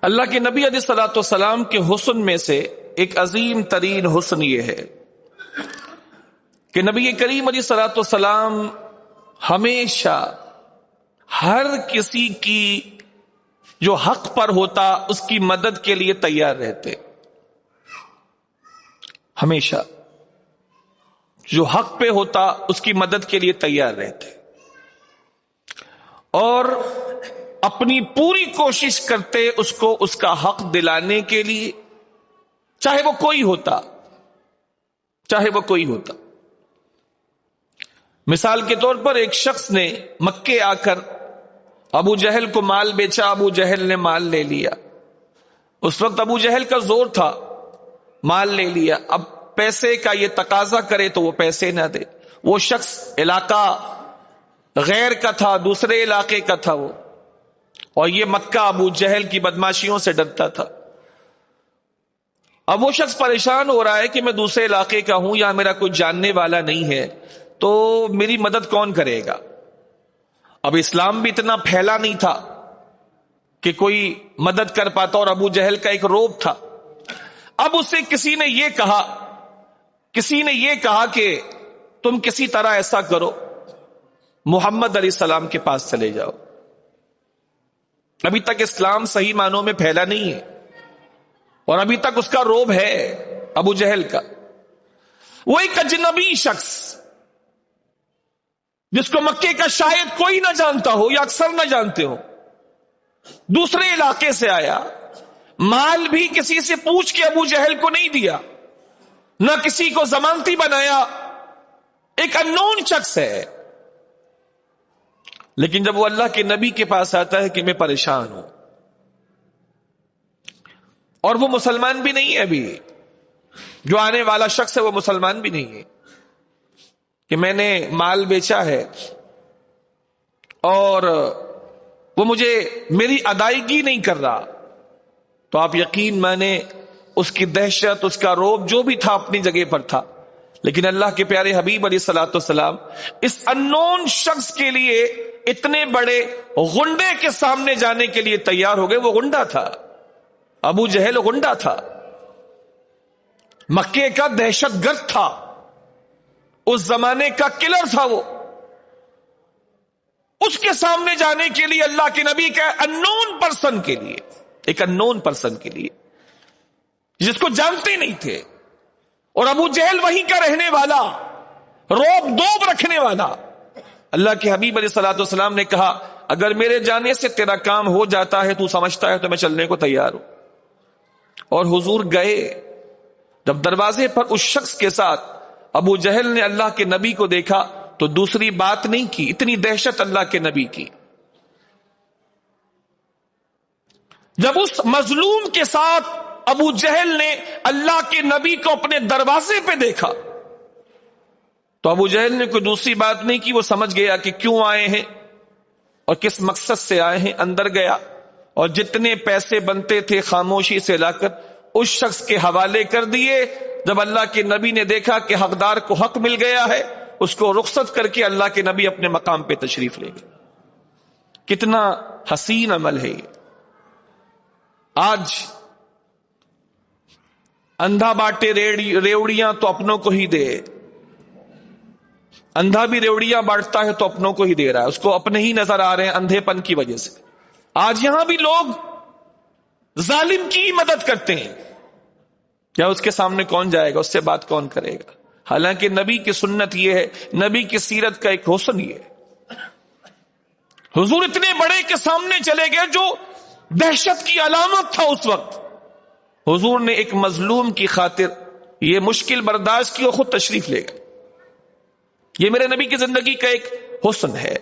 اللہ کے نبی علیہ الصلوۃ والسلام کے حسن میں سے ایک عظیم ترین حسن یہ ہے کہ نبی کریم علیہ الصلوۃ والسلام ہمیشہ ہر کسی کی جو حق پر ہوتا اس کی مدد کے لیے تیار رہتے. ہمیشہ جو حق پہ ہوتا اس کی مدد کے لیے تیار رہتے اور اپنی پوری کوشش کرتے اس کو اس کا حق دلانے کے لیے، چاہے وہ کوئی ہوتا. مثال کے طور پر ایک شخص نے مکے آ کر ابو جہل کو مال بیچا، ابو جہل نے مال لے لیا. اس وقت ابو جہل کا زور تھا، مال لے لیا. اب پیسے کا یہ تقاضا کرے تو وہ پیسے نہ دے. وہ شخص علاقہ غیر کا تھا، دوسرے علاقے کا تھا وہ، اور یہ مکہ ابو جہل کی بدماشیوں سے ڈرتا تھا. اب وہ شخص پریشان ہو رہا ہے کہ میں دوسرے علاقے کا ہوں، یا میرا کوئی جاننے والا نہیں ہے، تو میری مدد کون کرے گا؟ اب اسلام بھی اتنا پھیلا نہیں تھا کہ کوئی مدد کر پاتا، اور ابو جہل کا ایک روب تھا. اب اسے کسی نے یہ کہا کہ تم کسی طرح ایسا کرو، محمد علیہ السلام کے پاس چلے جاؤ. ابھی تک اسلام صحیح معنوں میں پھیلا نہیں ہے، اور ابھی تک اس کا روب ہے ابو جہل کا. وہ ایک اجنبی شخص جس کو مکے کا شاید کوئی نہ جانتا ہو یا اکثر نہ جانتے ہو، دوسرے علاقے سے آیا. مال بھی کسی سے پوچھ کے ابو جہل کو نہیں دیا، نہ کسی کو ضمانتی بنایا. ایک اننون شخص ہے. لیکن جب وہ اللہ کے نبی کے پاس آتا ہے کہ میں پریشان ہوں، اور وہ مسلمان بھی نہیں ہے، ابھی جو آنے والا شخص ہے وہ مسلمان بھی نہیں ہے، کہ میں نے مال بیچا ہے اور وہ مجھے میری ادائیگی نہیں کر رہا، تو آپ یقین مانے اس کی دہشت، اس کا روب جو بھی تھا اپنی جگہ پر تھا. لیکن اللہ کے پیارے حبیب علیہ الصلوۃ والسلام اس اننون شخص کے لیے اتنے بڑے غنڈے کے سامنے جانے کے لیے تیار ہو گئے. وہ غنڈا تھا، ابو جہل غنڈا تھا، مکے کا دہشت گرد تھا، اس زمانے کا کلر تھا. وہ اس کے سامنے جانے کے لیے اللہ کے نبی کا اننون پرسن کے لیے، ایک اننون پرسن کے لیے جس کو جانتے نہیں تھے، اور ابو جہل وہیں کا رہنے والا، روب دوب رکھنے والا. اللہ کے حبیب علیہ الصلوۃ والسلام نے کہا اگر میرے جانے سے تیرا کام ہو جاتا ہے، تو سمجھتا ہے، تو میں چلنے کو تیار ہوں. اور حضور گئے. جب دروازے پر اس شخص کے ساتھ ابو جہل نے اللہ کے نبی کو دیکھا تو دوسری بات نہیں کی. اتنی دہشت اللہ کے نبی کی. جب اس مظلوم کے ساتھ ابو جہل نے اللہ کے نبی کو اپنے دروازے پہ دیکھا تو ابو جہل نے کوئی دوسری بات نہیں کی. وہ سمجھ گیا کہ کیوں آئے ہیں اور کس مقصد سے آئے ہیں. اندر گیا اور جتنے پیسے بنتے تھے خاموشی سے لا کر اس شخص کے حوالے کر دیے. جب اللہ کے نبی نے دیکھا کہ حقدار کو حق مل گیا ہے، اس کو رخصت کر کے اللہ کے نبی اپنے مقام پہ تشریف لے گئے. کتنا حسین عمل ہے یہ. آج اندھا باٹے ریوڑیاں تو اپنوں کو ہی دے. اندھا بھی ریوڑیاں بانٹتا ہے تو اپنوں کو ہی دے رہا ہے، اس کو اپنے ہی نظر آ رہے ہیں اندھے پن کی وجہ سے. آج یہاں بھی لوگ ظالم کی مدد کرتے ہیں، کیا اس کے سامنے کون جائے گا، اس سے بات کون کرے گا. حالانکہ نبی کی سنت یہ ہے، نبی کی سیرت کا ایک حسن یہ ہے. حضور اتنے بڑے کے سامنے چلے گئے جو دہشت کی علامت تھا اس وقت. حضور نے ایک مظلوم کی خاطر یہ مشکل برداشت کی اور خود تشریف لے گئے. یہ میرے نبی کی زندگی کا ایک حسن ہے.